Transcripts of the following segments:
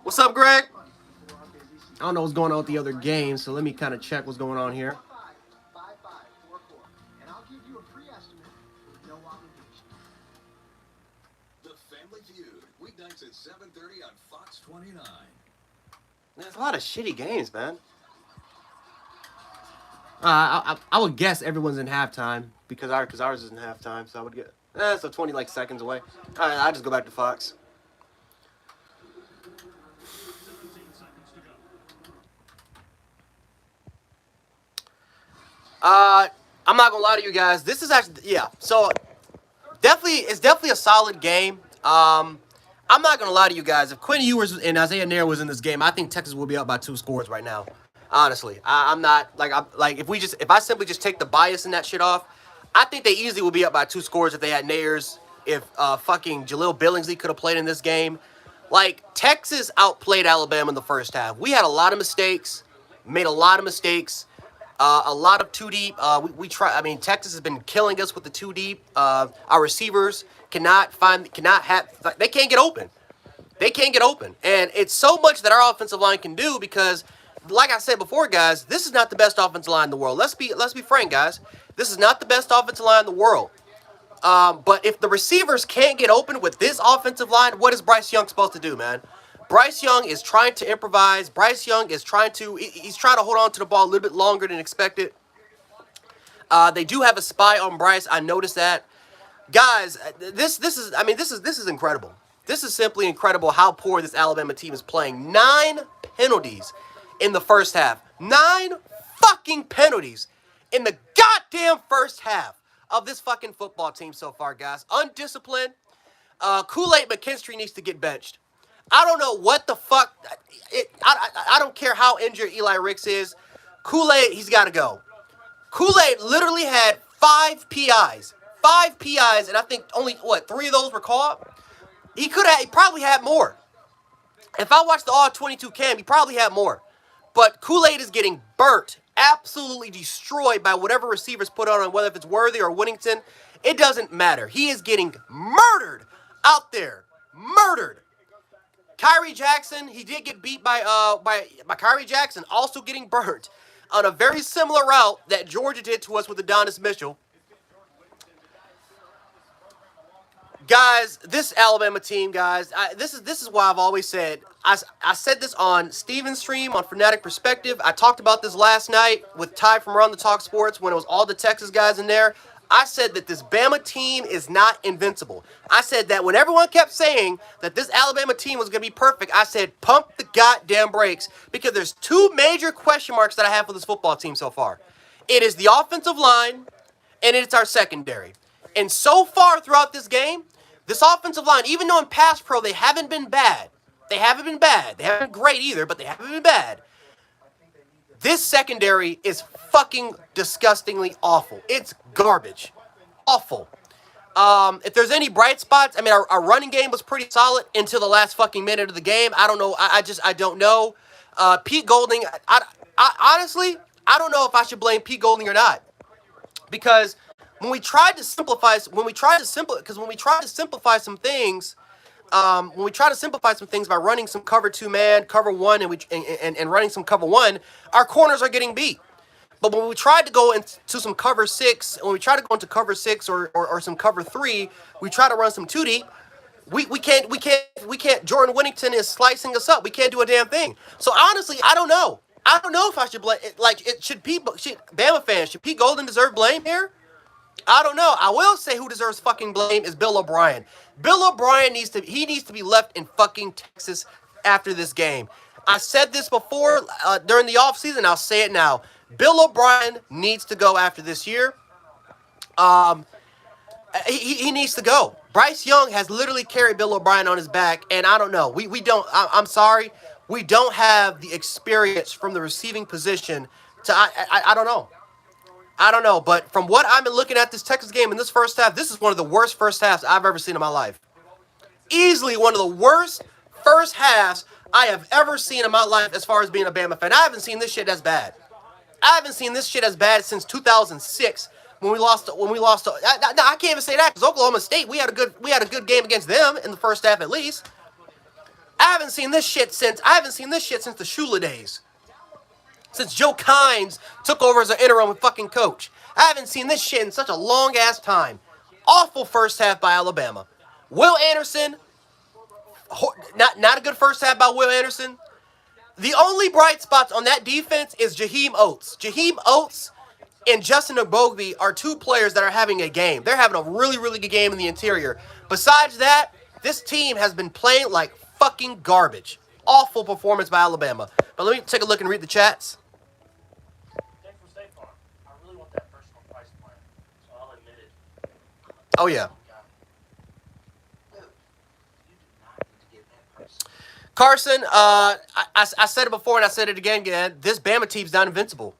What's up, Greg? I don't know what's going on with the other games, so let me kind of check what's going on here. The Family Feud, weeknights at 7:30 on Fox 29. There's a lot of shitty games, man. I would guess everyone's in halftime because ours is in halftime, so I would get so 20 like seconds away. All right, I just go back to Fox. I'm not gonna lie to you guys. This is actually So it's definitely a solid game. I'm not gonna lie to you guys. If Quinn Ewers and Isaiah Nair was in this game, I think Texas would be up by 2 scores right now. Honestly, I'm not like if I simply just take the bias and that shit off, I think they easily would be up by 2 scores if they had Nairs. If fucking Jaleel Billingsley could have played in this game. Like, Texas outplayed Alabama in the first half. We had a lot of mistakes, made a lot of mistakes, a lot of 2 deep. We try. I mean, Texas has been killing us with the 2 deep. Our receivers they can't get open. They can't get open, and it's so much that our offensive line can do because, like I said before, guys, this is not the best offensive line in the world. Let's be frank, guys. This is not the best offensive line in the world. But if the receivers can't get open with this offensive line, what is Bryce Young supposed to do, man? Bryce Young is trying to improvise. Bryce Young is trying to hold on to the ball a little bit longer than expected. They do have a spy on Bryce. I noticed that. Guys, this is incredible. This is simply incredible how poor this Alabama team is playing. 9 penalties in the first half. 9 fucking penalties in the goddamn first half of this fucking football team so far, guys. Undisciplined. Kool-Aid McKinstry needs to get benched. I don't know what the fuck. I don't care how injured Eli Ricks is. Kool-Aid, he's got to go. Kool-Aid literally had 5 PIs. 5 PIs, and I think only, 3 of those were caught? He probably had more. If I watched the All-22 cam, he probably had more. But Kool-Aid is getting burnt, absolutely destroyed by whatever receivers put on him, whether if it's Worthy or Winnington. It doesn't matter. He is getting murdered out there. Murdered. Kyrie Jackson, he did get beat by Kyrie Jackson, also getting burnt on a very similar route that Georgia did to us with Adonis Mitchell. Guys, this Alabama team, guys, this is why I've always said, I said this on Steven's stream on Fanatic Perspective. I talked about this last night with Ty from Around the Talk Sports when it was all the Texas guys in there. I said that this Bama team is not invincible. I said that when everyone kept saying that this Alabama team was going to be perfect, I said pump the goddamn brakes because there's 2 major question marks that I have for this football team so far. It is the offensive line and it's our secondary. And so far throughout this game, this offensive line, even though in pass pro they haven't been bad. They haven't been bad. They haven't been great either, but they haven't been bad. This secondary is fucking disgustingly awful. It's garbage. Awful. If there's any bright spots, I mean, our running game was pretty solid until the last fucking minute of the game. I don't know. I don't know. Pete Golding, I honestly, I don't know if I should blame Pete Golding or not. Because when we tried to simplify some things, by running some cover 2 man, cover 1, and running some cover 1, our corners are getting beat. But when we tried to go into some cover 6, when we try to go into cover 6 or some cover 3, we try to run some 2 deep. We can't. Jordan Winnington is slicing us up. We can't do a damn thing. So honestly, I don't know. I don't know if I should blame. Should Bama fans, should Pete Golden deserve blame here? I don't know. I will say who deserves fucking blame is Bill O'Brien. Bill O'Brien needs to be left in fucking Texas after this game. I said this before during the offseason. I'll say it now. Bill O'Brien needs to go after this year. He needs to go. Bryce Young has literally carried Bill O'Brien on his back, and I don't know. We don't. I'm sorry. We don't have the experience from the receiving position to. I don't know. I don't know, but from what I've been looking at this Texas game in this first half, this is one of the worst first halves I've ever seen in my life. Easily one of the worst first halves I have ever seen in my life as far as being a Bama fan. I haven't seen this shit as bad. I haven't seen this shit as bad since 2006 when we lost. No, I can't even say that because Oklahoma State, we had a good game against them in the first half at least. I haven't seen this shit since the Shula days. Since Joe Kynes took over as an interim fucking coach. I haven't seen this shit in such a long ass time. Awful first half by Alabama. Will Anderson, not a good first half by Will Anderson. The only bright spots on that defense is Jaheim Oates. Jaheim Oates and Justin Ogbogbi are two players that are having a game. They're having a really, really good game in the interior. Besides that, this team has been playing like fucking garbage. Awful performance by Alabama. But let me take a look and read the chats. Oh, yeah. Carson, I said it before and I said it again. This Bama team's not invincible.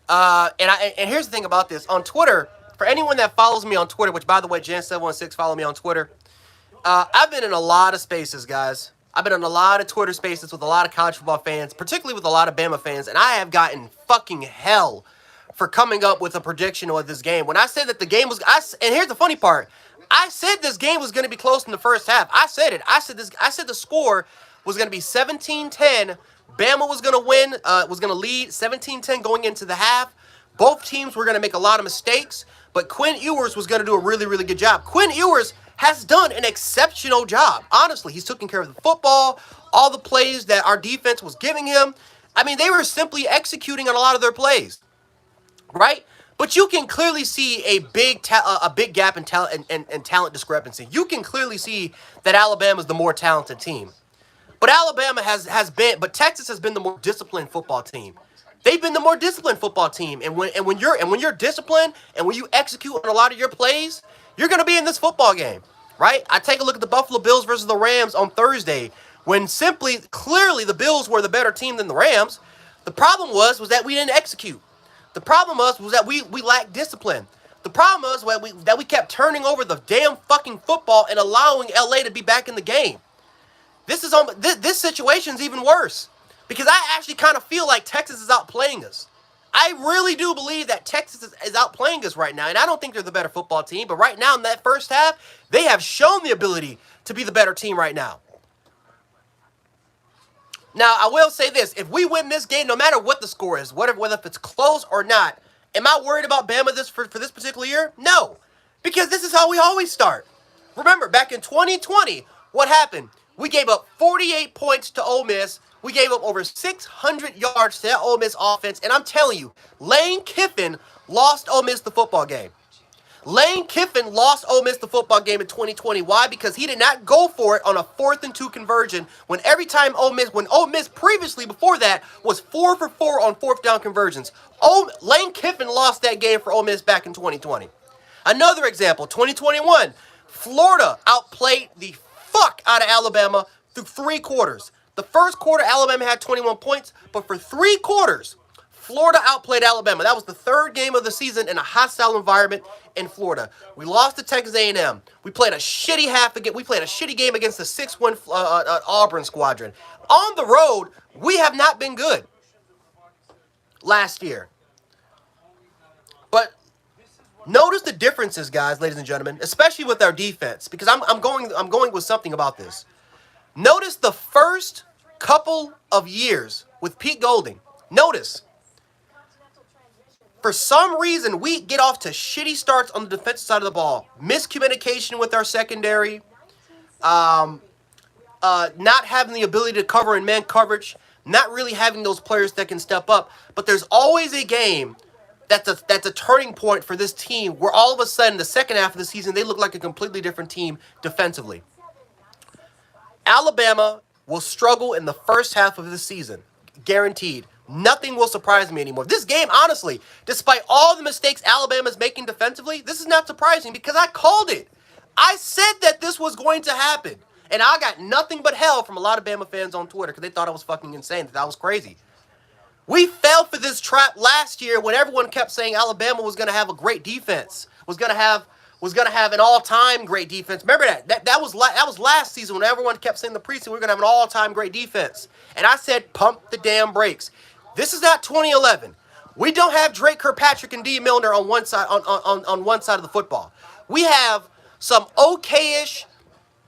And here's the thing about this. On Twitter, for anyone that follows me on Twitter, which, by the way, Jan716, follow me on Twitter. I've been in a lot of spaces, guys. I've been in a lot of Twitter spaces with a lot of college football fans, particularly with a lot of Bama fans, and I have gotten fucking hell for coming up with a prediction of this game. When I said that the game was, and here's the funny part, I said this game was going to be close in the first half. I said it. I said the score was going to be 17-10. Bama was going to win, was going to lead 17-10 going into the half. Both teams were going to make a lot of mistakes, but Quinn Ewers was going to do a really, really good job. Quinn Ewers has done an exceptional job. Honestly, he's taking care of the football, all the plays that our defense was giving him. I mean, they were simply executing on a lot of their plays, right? But you can clearly see a big gap in talent and talent discrepancy. You can clearly see that Alabama's the more talented team. But but Texas has been the more disciplined football team. They've been the more disciplined football team. And when you're disciplined and when you execute on a lot of your plays, you're going to be in this football game, right? I take a look at the Buffalo Bills versus the Rams on Thursday, when clearly the Bills were the better team than the Rams. The problem was that we didn't execute. The problem was that we lacked discipline. The problem was that we kept turning over the damn fucking football and allowing LA to be back in the game. This situation's even worse because I actually kind of feel like Texas is outplaying us. I really do believe that Texas is outplaying us right now, and I don't think they're the better football team, but right now in that first half, they have shown the ability to be the better team right now. Now, I will say this. If we win this game, no matter what the score is, whether if it's close or not, am I worried about Bama for this particular year? No, because this is how we always start. Remember, back in 2020, what happened? We gave up 48 points to Ole Miss. We gave up over 600 yards to that Ole Miss offense. And I'm telling you, Lane Kiffin lost Ole Miss the football game. Lane Kiffin lost Ole Miss the football game in 2020. Why? Because he did not go for it on a 4th and 2 conversion when Ole Miss previously before that was 4 for 4 on 4th down conversions. Lane Kiffin lost that game for Ole Miss back in 2020. Another example, 2021, Florida outplayed the fuck out of Alabama through 3 quarters. The first quarter, Alabama had 21 points, but for 3 quarters, Florida outplayed Alabama. That was the 3rd game of the season in a hostile environment in Florida. We lost to Texas A&M. We played a shitty game against the 6-1 Auburn squadron. On the road, we have not been good last year. But notice the differences, guys, ladies and gentlemen, especially with our defense, because I'm going with something about this. Notice the first couple of years with Pete Golding. Notice, for some reason, we get off to shitty starts on the defensive side of the ball. Miscommunication with our secondary, not having the ability to cover in man coverage, not really having those players that can step up. But there's always a game that's a turning point for this team where all of a sudden, the second half of the season, they look like a completely different team defensively. Alabama will struggle in the first half of the season. Guaranteed. Nothing will surprise me anymore. This game, honestly, despite all the mistakes Alabama's making defensively, this is not surprising because I called it. I said that this was going to happen. And I got nothing but hell from a lot of Bama fans on Twitter because they thought I was fucking insane, that I was crazy. We fell for this trap last year when everyone kept saying Alabama was going to have a great defense, was going to have an all-time great defense. Remember that? That was last season when everyone kept saying the preseason we were going to have an all-time great defense. And I said, pump the damn brakes. This is not 2011. We don't have Drake Kirkpatrick and Dee Milner on one side on one side of the football. We have some okay-ish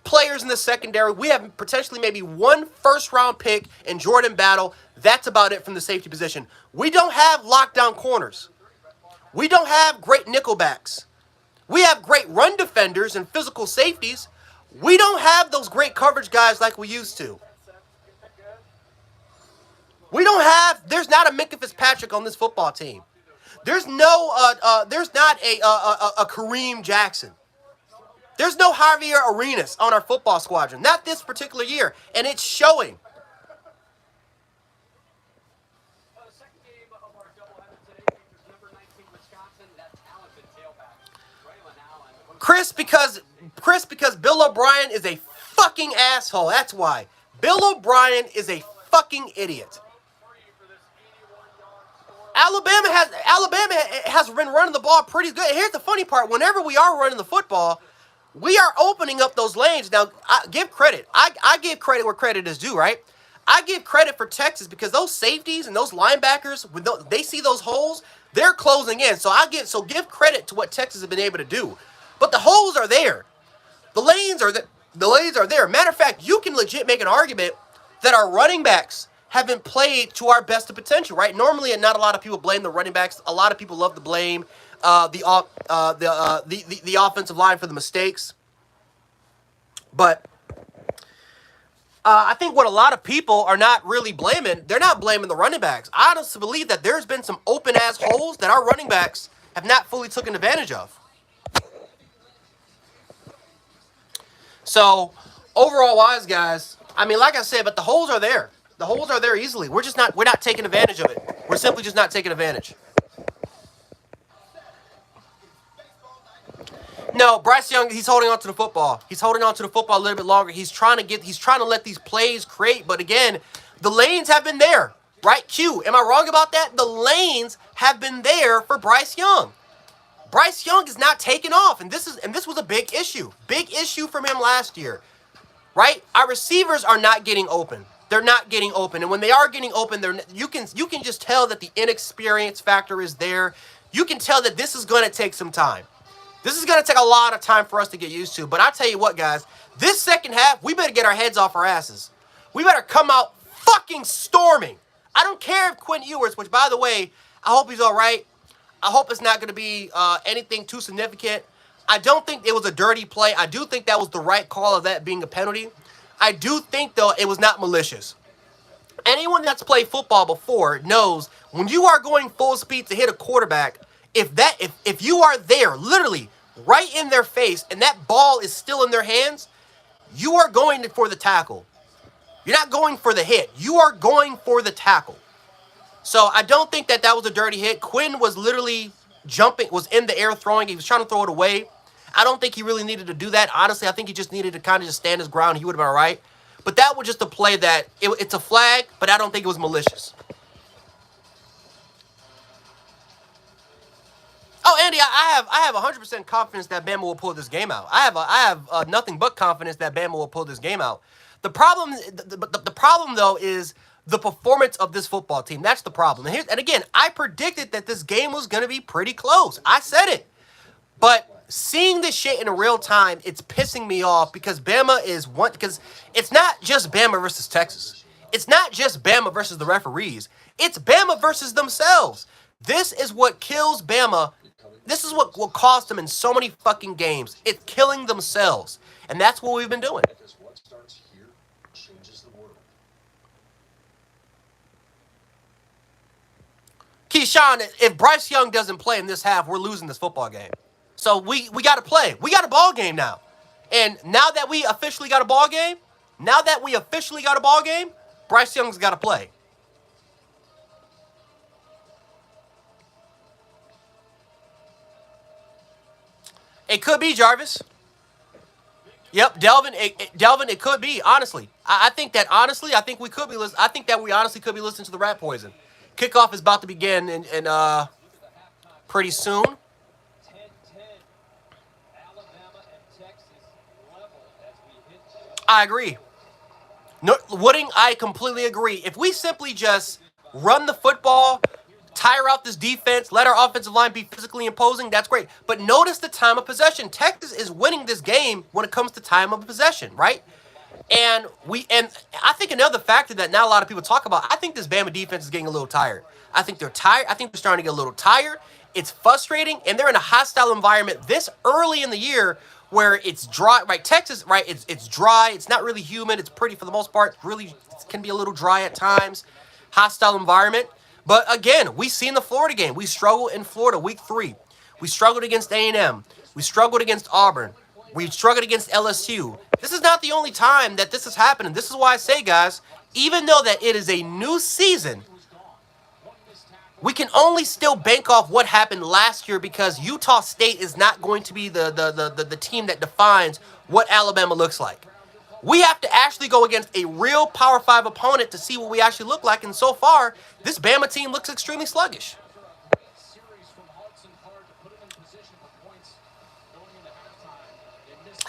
players in the secondary. We have potentially maybe one first-round pick in Jordan Battle. That's about it from the safety position. We don't have lockdown corners. We don't have great nickelbacks. We have great run defenders and physical safeties. We don't have those great coverage guys like we used to. We don't have. There's not a Minkah Fitzpatrick on this football team. There's no. There's not a Kareem Jackson. There's no Javier Arenas on our football squadron. Not this particular year, and it's showing. Chris, because Bill O'Brien is a fucking asshole. That's why. Bill O'Brien is a fucking idiot. Alabama has been running the ball pretty good. Here's the funny part. Whenever we are running the football, we are opening up those lanes. Now, I give credit. I give credit where credit is due, right? I give credit for Texas because those safeties and those linebackers, when they see those holes, they're closing in. So give credit to what Texas has been able to do. But the holes are there. The lanes are there. Matter of fact, you can legit make an argument that our running backs haven't played to our best of potential, right? Normally, not a lot of people blame the running backs. A lot of people love to blame the offensive line for the mistakes. But I think what a lot of people are not really blaming, they're not blaming the running backs. I honestly believe that there's been some open-ass holes that our running backs have not fully taken advantage of. So, overall-wise, guys, I mean, like I said, but the holes are there. The holes are there easily. We're not taking advantage of it. We're simply just not taking advantage. No, Bryce Young, he's holding on to the football. He's holding on to the football a little bit longer. He's trying to let these plays create, but again, the lanes have been there, right? Q, am I wrong about that? The lanes have been there for Bryce Young. Bryce Young is not taking off, and this was a big issue. Big issue from him last year, right? Our receivers are not getting open. They're not getting open, and when they are getting open, you can just tell that the inexperience factor is there. You can tell that this is going to take some time. This is going to take a lot of time for us to get used to. But I tell you what, guys, this second half, we better get our heads off our asses. We better come out fucking storming. I don't care if Quinn Ewers, which, by the way, I hope he's all right. I hope it's not going to be anything too significant. I don't think it was a dirty play. I do think that was the right call of that being a penalty. I do think, though, it was not malicious. Anyone that's played football before knows when you are going full speed to hit a quarterback, if you are there, literally right in their face, and that ball is still in their hands, you are going for the tackle. You're not going for the hit. You are going for the tackle. So I don't think that was a dirty hit. Quinn was literally jumping, was in the air throwing. He was trying to throw it away. I don't think he really needed to do that. Honestly, I think he just needed to kind of just stand his ground. He would have been all right. But that was just a play that, it's a flag, but I don't think it was malicious. Oh, Andy, I have 100% confidence that Bama will pull this game out. I have nothing but confidence that Bama will pull this game out. The problem though is the performance of this football team. That's the problem. And again, I predicted that this game was going to be pretty close. I said it. But seeing this shit in real time, it's pissing me off because because it's not just Bama versus Texas. It's not just Bama versus the referees. It's Bama versus themselves. This is what kills Bama. This is what will cost them in so many fucking games. It's killing themselves. And that's what we've been doing. Keyshawn, if Bryce Young doesn't play in this half, we're losing this football game. So we got to play. We got a ball game now. And now that we officially got a ball game, Bryce Young's got to play. It could be Jarvis. Yep, Delvin. Delvin, it could be. Honestly, I think that we could be. I think that we honestly could be listening to the Rat Poison. Kickoff is about to begin in pretty soon. I agree. No, Wooding, I completely agree. If we simply just run the football, tire out this defense, let our offensive line be physically imposing. That's great. But notice the time of possession. Texas is winning this game when it comes to time of possession, right? And I think another factor that not a lot of people talk about, I think this Bama defense is getting a little tired. I think they're tired. I think they're starting to get a little tired. It's frustrating, and they're in a hostile environment this early in the year where it's dry, right? Texas, right? It's dry. It's not really humid. It's pretty for the most part. Really, it can be a little dry at times. Hostile environment. But again, we seen the Florida game. We struggled in Florida week 3. We struggled against A&M. We struggled against Auburn. We struggled against LSU. This is not the only time that this is happening. This is why I say, guys, even though that it is a new season, we can only still bank off what happened last year because Utah State is not going to be the team that defines what Alabama looks like. We have to actually go against a real Power 5 opponent to see what we actually look like. And so far, this Bama team looks extremely sluggish.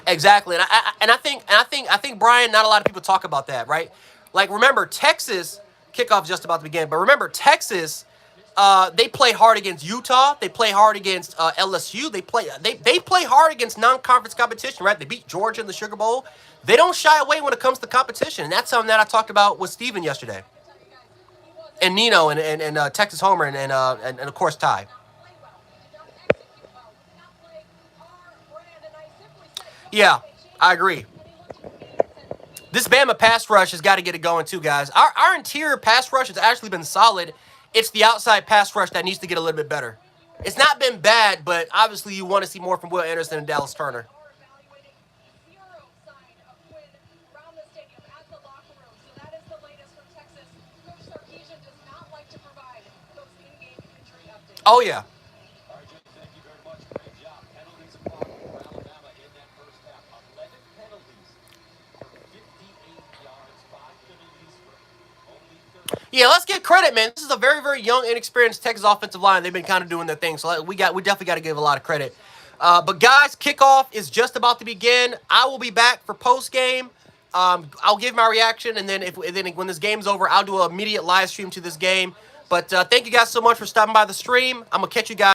Exactly, and I think Brian, not a lot of people talk about that, right? Like, remember, Texas kickoff just about to begin, but remember, Texas, they play hard against Utah, they play hard against LSU, they play hard against non-conference competition, right? They beat Georgia in the Sugar Bowl. They don't shy away when it comes to competition, and that's something that I talked about with Steven yesterday, and Nino, and Texas Homer, and of course Ty. Yeah, I agree. This Bama pass rush has got to get it going too, guys. Our interior pass rush has actually been solid. It's the outside pass rush that needs to get a little bit better. It's not been bad, but obviously you want to see more from Will Anderson and Dallas Turner. Oh, yeah. Yeah, let's get credit, man. This is a very, very young, inexperienced Texas offensive line. They've been kind of doing their thing, so we definitely got to give a lot of credit. But guys, kickoff is just about to begin. I will be back for post game. I'll give my reaction, and then when this game's over, I'll do an immediate live stream to this game. But thank you guys so much for stopping by the stream. I'm gonna catch you guys.